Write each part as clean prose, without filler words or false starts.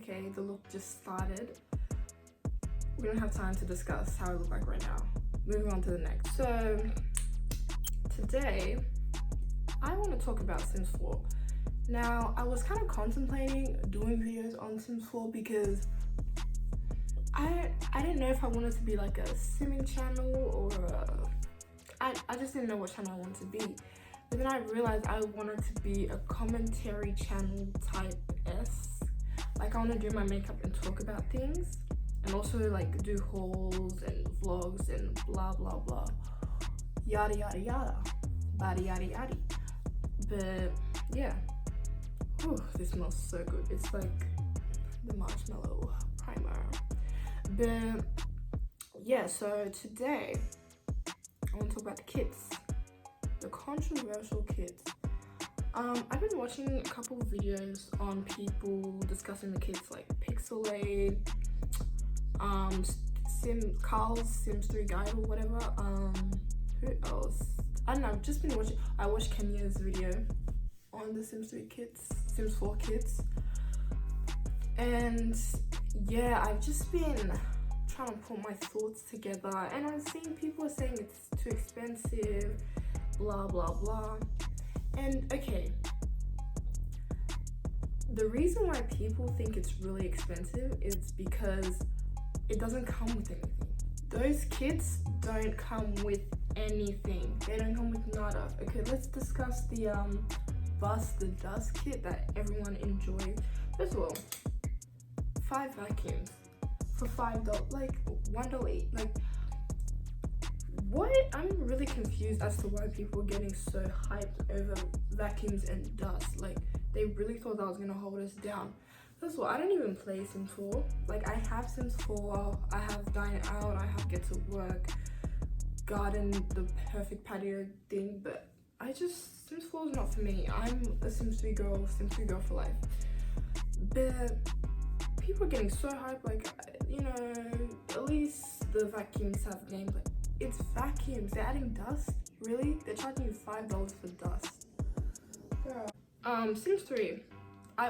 okay? The look just started. We don't have time to discuss how I look like right now. Moving on to the next. So today I want to talk about Sims 4. Now, I was kind of contemplating doing videos on Sims 4 because I didn't know if I wanted to be like a simming channel or I just didn't know what channel I wanted to be. But then I realized I wanted to be a commentary channel type S. Like I want to do my makeup and talk about things, and also like do hauls and vlogs and blah blah blah, yada yada yada, body yada yada. But yeah, whew, this smells so good. It's like the marshmallow primer. But yeah, so today I want to talk about the kits, the controversial kits. I've been watching a couple of videos on people discussing the kits like Pixelade, Carl's Sims 3 guide or whatever. Who else? I don't know. I've just been watching. I watched Kenya's video on the Sims 3 kits, Sims 4 kits, and yeah, I've just been trying to put my thoughts together, and I've seen people saying it's too expensive, blah blah blah. And okay, the reason why people think it's really expensive is because it doesn't come with anything. Those kits don't come with anything. They don't come with nada. Okay, let's discuss the Bust the Dust kit that everyone enjoys. First of all, 5 vacuums for $5, like $1 each. Like, what? I'm really confused as to why people are getting so hyped over vacuums and dust. Like, they really thought that was gonna hold us down. First of all, I don't even play Sims 4. Like, I have Sims 4, I have Dine Out, I have Get to Work, Garden, the perfect patio thing, but Sims 4 is not for me. I'm a Sims 3 girl for life. But people are getting so hyped, like, you know, at least the vacuums have gameplay. It's vacuums, they're adding dust? Really? They're charging you $5 for dust. Yeah. Sims 3. I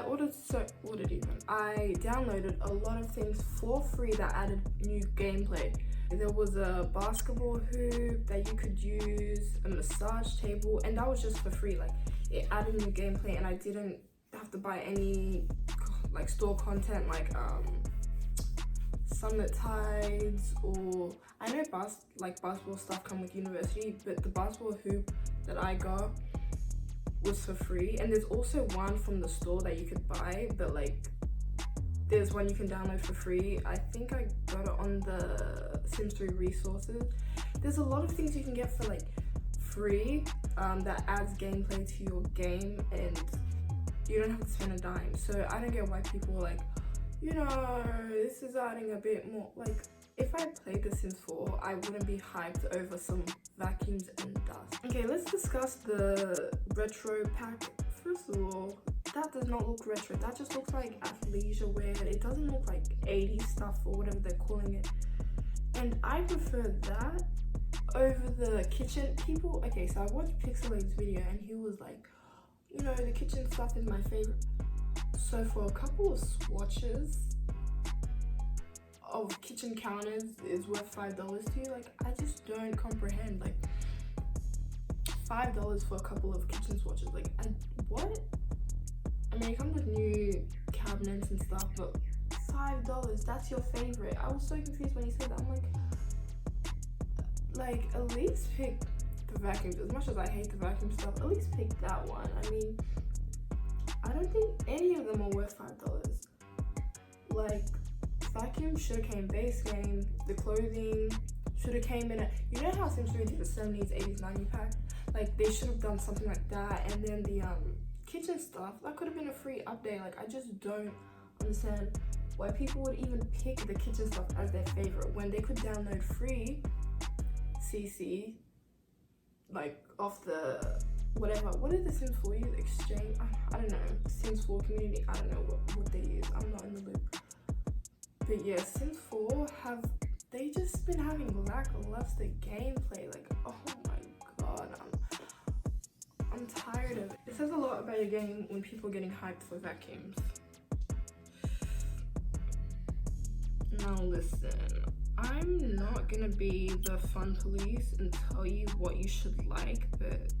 downloaded a lot of things for free that added new gameplay. There was a basketball hoop that you could use, a massage table, and that was just for free. Like, it added new gameplay, and I didn't have to buy any like store content like Summit Tides, or I know basketball stuff come with university, but the basketball hoop that I got was for free. And there's also one from the store that you could buy, but like there's one you can download for free. I think I got it on the Sims 3 resources. There's a lot of things you can get for like free that adds gameplay to your game, and you don't have to spend a dime. So I don't get why people are like, you know, this is adding a bit more. Like, if I played The Sims 4, I wouldn't be hyped over some vacuums and dust. Okay, let's discuss the retro pack. First of all, that does not look retro. That just looks like athleisure wear. It doesn't look like 80s stuff or whatever they're calling it. And I prefer that over the kitchen. People, okay, so I watched Pixelade's video and he was like, you know, the kitchen stuff is my favorite. So for a couple of swatches of kitchen counters is worth $5 to you. Like, I just don't comprehend. Like, $5 for a couple of kitchen swatches. Like, what? I mean, it comes with new cabinets and stuff, but $5, that's your favorite. I was so confused when he said that. I'm like, at least pick the vacuums. As much as I hate the vacuum stuff, at least pick that one. I mean, I don't think any of them are worth $5. Like, vacuum should have came base game. The clothing should have came in a, you know how Sims 3 did the 70s, 80s, 90s pack? Like, they should have done something like that. And then the kitchen stuff, that could have been a free update. Like, I just don't understand why people would even pick the kitchen stuff as their favorite when they could download free CC, like, off the whatever. What did the Sims 4 use? Exchange? I don't know. Sims 4 community? I don't know what they use. I'm not in the loop. But yeah, Sims 4 they just been having lackluster gameplay. Like, oh my god, I'm tired of it. It says a lot about your game when people are getting hyped for vacuums. Now listen, I'm not gonna be the fun police and tell you what you should like, but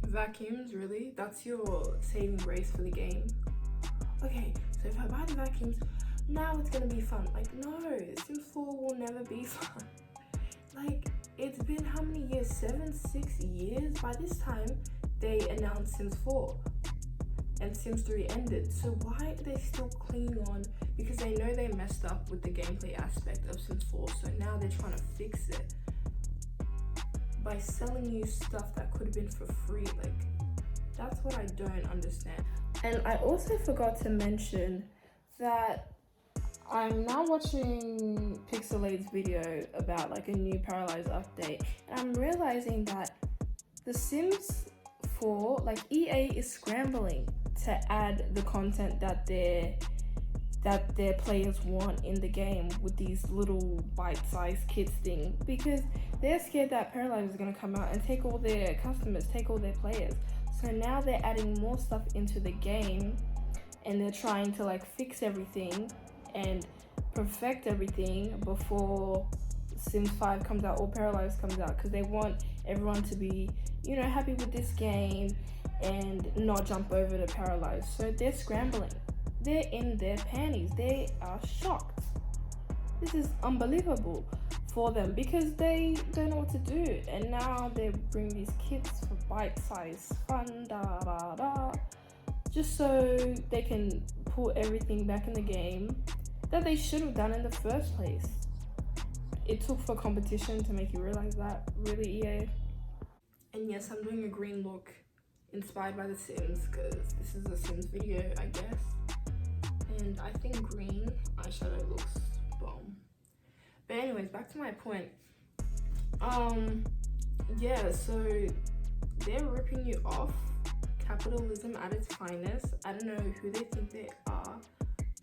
vacuums, really? That's your saving grace for the game? Okay, so if I buy the vacuums, now it's gonna be fun. Like, no, Sims 4 will never be fun. Like, it's been how many years? 6 years? By this time, they announced Sims 4 and Sims 3 ended. So why are they still clinging on? Because they know they messed up with the gameplay aspect of Sims 4, so now they're trying to fix it by selling you stuff that could have been for free. Like, that's what I don't understand. And I also forgot to mention that I'm now watching Pixelate's video about like a new Paralyze update, and I'm realizing that the Sims 4, like EA is scrambling to add the content that their players want in the game with these little bite-sized kids thing, because they're scared that Paralyze is going to come out and take all their customers, take all their players. So now they're adding more stuff into the game, and they're trying to like fix everything and perfect everything before Sims 5 comes out or Paralyze comes out, because they want everyone to be, you know, happy with this game and not jump over to Paralyze. So they're scrambling. They're in their panties. They are shocked. This is unbelievable for them because they don't know what to do. And now they bring these kids for bite-sized fun, just so they can put everything back in the game that they should have done in the first place. It took for competition to make you realize that, really, EA. And yes, I'm doing a green look inspired by The Sims because this is a Sims video, I guess. And I think green eyeshadow looks bomb. But anyways, back to my point. Yeah, so they're ripping you off. Capitalism at its finest. I don't know who they think they are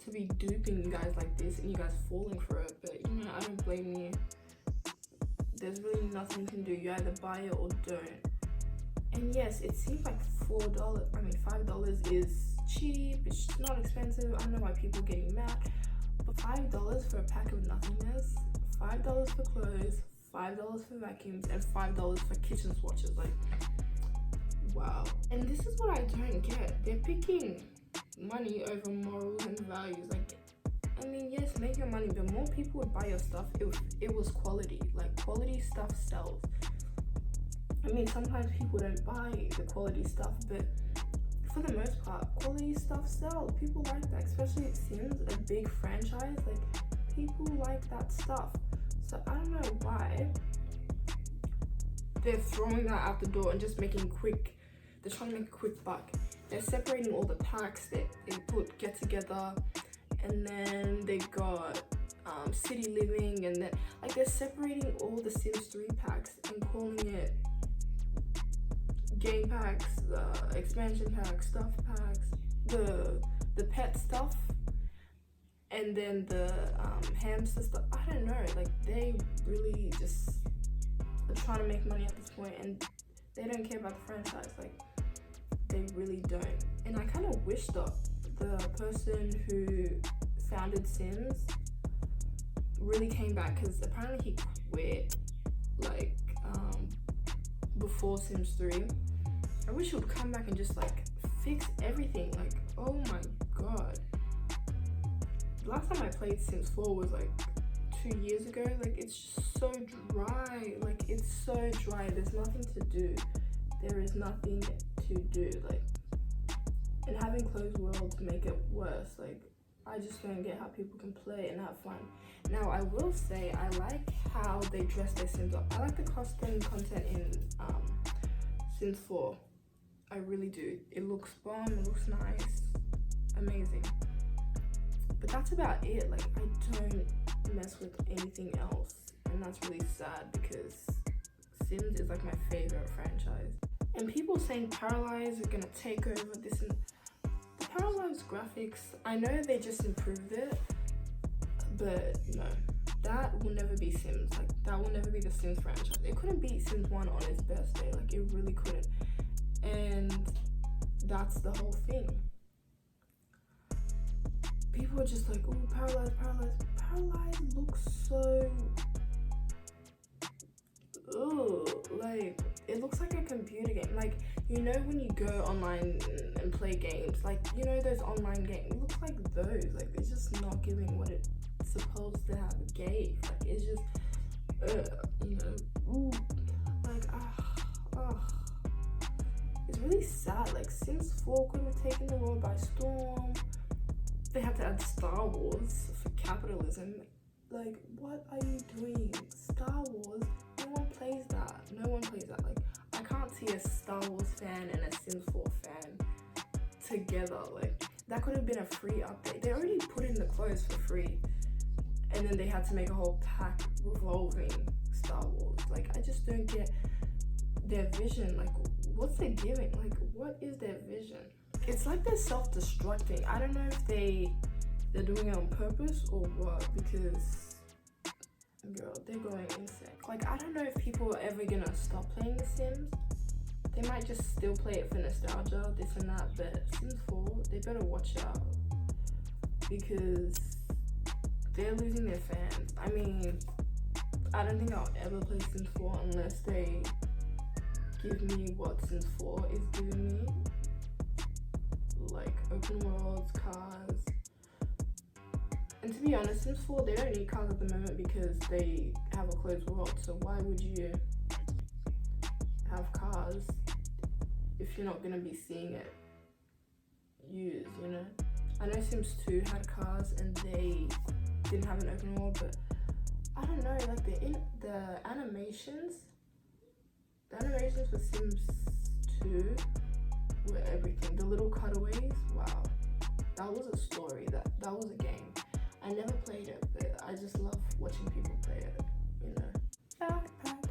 to be duping you guys like this and you guys falling for it, but you know, I don't blame you. There's really nothing you can do. You either buy it or don't. And yes, it seems like $5 is cheap, it's not expensive. I don't know why people are getting mad, but $5 for a pack of nothingness, $5 for clothes, $5 for vacuums, and $5 for kitchen swatches. Like, wow. And this is what I don't get. They're picking money over morals and values. Like, I mean, yes, make your money, but more people would buy your stuff if it was quality. Like, quality stuff sells. I mean, sometimes people don't buy the quality stuff, but for the most part, quality stuff sells. People like that, especially it Sims, a big franchise. Like, people like that stuff. So I don't know why they're throwing that out the door and just making quick. They're trying to make a quick buck. They're separating all the packs that they put get together, and then they got city living, and then like they're separating all the Sims 3 packs and calling it game packs, expansion packs, stuff packs, the pet stuff, and then the hamster stuff. I don't know, like they really just are trying to make money at this point, and they don't care about the franchise. Like, they really don't. And I kind of wish that the person who founded Sims really came back, because apparently he quit like before Sims 3. I wish he would come back and just like fix everything. Like, oh my god, the last time I played Sims 4 was like 2 years ago. Like, it's just so dry. Like, it's so dry. There's nothing to do. There is nothing to do. Like, and having closed worlds make it worse. Like, I just don't get how people can play and have fun. Now, I will say I like how they dress their Sims up. I like the custom content in Sims 4. I really do. It looks bomb, it looks nice, amazing. But that's about it. Like, I don't mess with anything else, and that's really sad because Sims is like my favorite franchise. And people saying Paralyze are gonna take over this, and the Paralyze graphics, I know they just improved it, but no, that will never be Sims. Like, that will never be the Sims franchise. It couldn't beat Sims 1 on its best day. Like, it really couldn't. And that's the whole thing. people are just like, oh, Paralyzed looks so, like, it looks like a computer game. Like, you know when you go online and play games, like, you know those online games, it looks like those. Like, it's just not giving what it's supposed to have gave. Like, it's just, you know, like, it's really sad. Like, Sims 4 could have taken the world by storm. They have to add Star Wars for capitalism. Like, what are you doing? Star Wars? No one plays that. No one plays that. Like, I can't see a Star Wars fan and a Sims 4 fan together. Like, that could have been a free update. They already put in the clothes for free, and then they had to make a whole pack revolving Star Wars. Like, I just don't get their vision. Like, what's they giving? Like, what is their vision? It's like they're self-destructing. I don't know if they're doing it on purpose or what, because, girl, they're going insane. Like, I don't know if people are ever gonna stop playing The Sims. They might just still play it for nostalgia, this and that, but Sims 4, they better watch out, because they're losing their fans. I mean, I don't think I'll ever play Sims 4 unless they give me what Sims 4 is giving me. Like, open worlds, cars. And to be honest, Sims 4, they don't need cars at the moment because they have a closed world. So why would you have cars if you're not going to be seeing it used, you know? I know Sims 2 had cars and they didn't have an open world, but I don't know, like the animations for Sims 2 were everything. The little cutaways, wow, that was a story. That was a game. I never played it, but I just love watching people play it, you know. Backpack.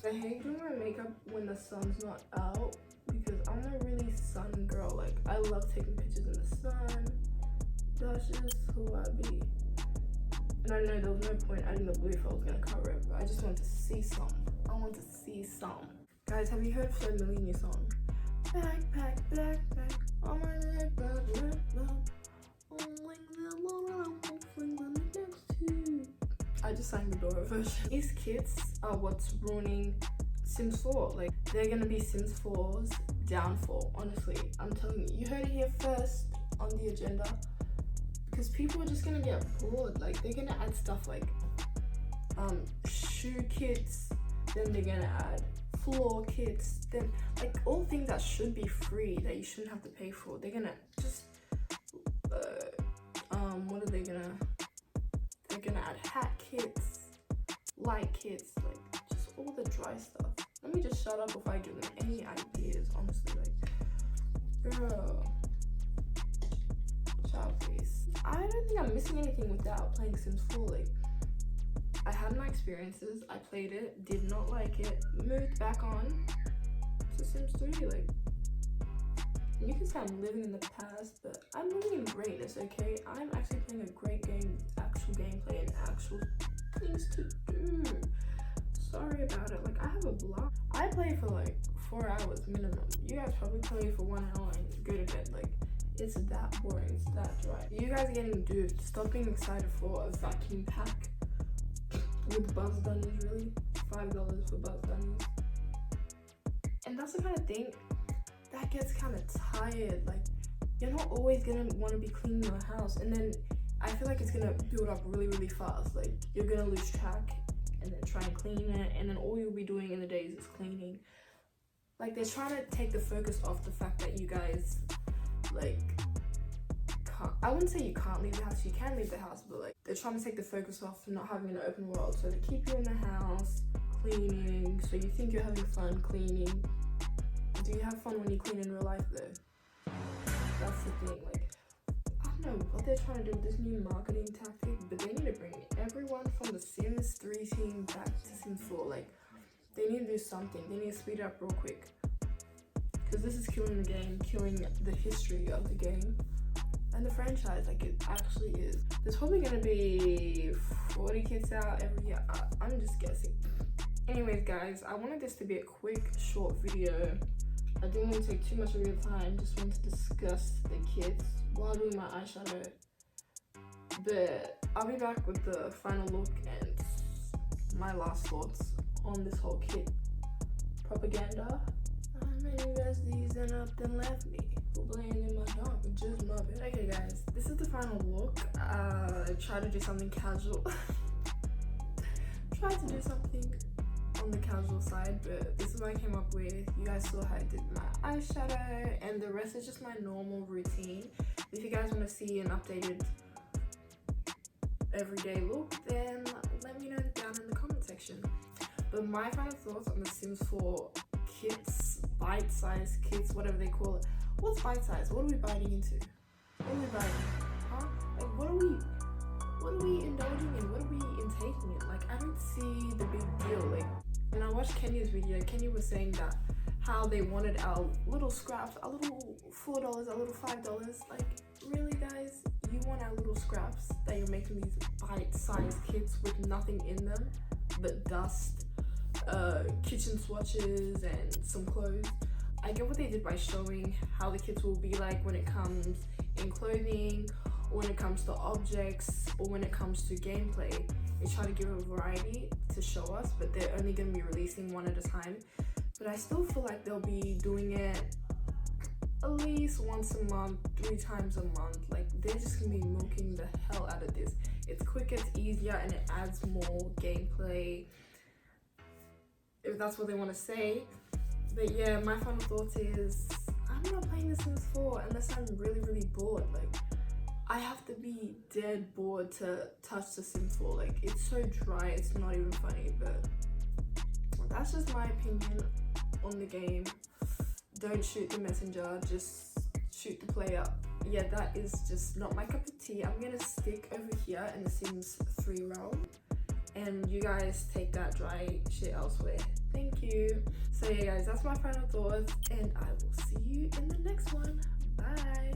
I hate doing my makeup when the sun's not out because I'm a really sun girl. Like, I love taking pictures in the sun. That's just who I be. And I know there was no point adding the blue if I was gonna cover it, but I just want to see some. I want to see some. Guys, have you heard Flo Milli song? Backpack, on my leg, back. I just sang the Dora version. These kids are what's ruining Sims 4. Like, they're gonna be Sims 4's downfall, honestly. I'm telling you. You heard it here first on the agenda. Because people are just gonna get bored. Like, they're gonna add stuff like shoe kits, then they're gonna add floor kits, then like all things that should be free that you shouldn't have to pay for. They're gonna just what are they gonna? They're gonna add hat kits, light kits, like just all the dry stuff. Let me just shut up if I give them any ideas, honestly. Like, girl, child please. I don't think I'm missing anything without playing Sims 4. Like, I had my experiences, I played it, did not like it, moved back on to Sims 3. Like, you can say I'm living in the past, but I'm living in greatness, okay? I'm actually playing a great game, actual gameplay and actual things to do. Sorry about it. Like, I have a blog. I play for like 4 hours minimum. You guys probably play for 1 hour and go to bed. Like, it's that boring, it's that dry. You guys are getting duped. Stop being excited for a vacuum pack with Buzz Bunnies, really? $5 for Buzz Bunnies. And that's the kind of thing that gets kind of tired. Like, you're not always gonna want to be cleaning your house, and then I feel like it's gonna build up really, really fast. Like, you're gonna lose track and then try and clean it, and then all you'll be doing in the days is cleaning. Like, they're trying to take the focus off the fact that you guys, like, can't, I wouldn't say you can't leave the house, you can leave the house, but like, they're trying to take the focus off not having an open world, so they keep you in the house cleaning, so you think you're having fun cleaning. Do you have fun when you clean in real life though? That's the thing. Like, I don't know what they're trying to do with this new marketing tactic, but they need to bring everyone from the Sims 3 team back to Sims 4. Like, they need to do something. They need to speed up real quick, because this is killing the game, killing the history of the game and the franchise. Like, it actually is. There's probably gonna be 40 kits out every year. I'm just guessing. Anyways, guys, I wanted this to be a quick, short video. I didn't want to take too much of your time, just want to discuss the kits while doing my eyeshadow. But I'll be back with the final look and my last thoughts on this whole kit propaganda. Many guys these end up then left me for playing in my dark, which is my bad. Okay guys, this is the final look. I tried to do something casual. Tried to do something on the casual side, but this is what I came up with. You guys saw how I did my eyeshadow, and the rest is just my normal routine. If you guys want to see an updated everyday look, then let me know down in the comment section. But my final thoughts on the Sims 4 kits, bite-sized kits, whatever they call it. What's bite-sized? What are we biting into? What are we biting? Huh? Like, what are we indulging in? What are we intaking in? Like, I don't see the big deal. Like, when I watched Kenya's video, Kenya was saying that how they wanted our little scraps, our little $4, our little $5. Like, really guys, you want our little scraps that you're making these bite-sized kits with nothing in them but dust, kitchen swatches and some clothes. I get what they did by showing how the kits will be like when it comes in clothing, or when it comes to objects, or when it comes to gameplay. They try to give a variety to show us, but they're only going to be releasing one at a time. But I still feel like they'll be doing it at least once a month, 3 times a month. Like, they're just going to be milking the hell out of this. It's quicker, it's easier, and it adds more gameplay, if that's what they want to say. But yeah, my final thoughts is I'm not playing The Sims 4 unless I'm really, really bored. Like, I have to be dead bored to touch The Sims 4. Like, it's so dry, it's not even funny. But that's just my opinion on the game. Don't shoot the messenger, just shoot the player. Yeah, that is just not my cup of tea. I'm gonna stick over here in The Sims 3 realm, and you guys take that dry shit elsewhere. Thank you. So yeah guys, that's my final thoughts, and I will see you in the next one. Bye.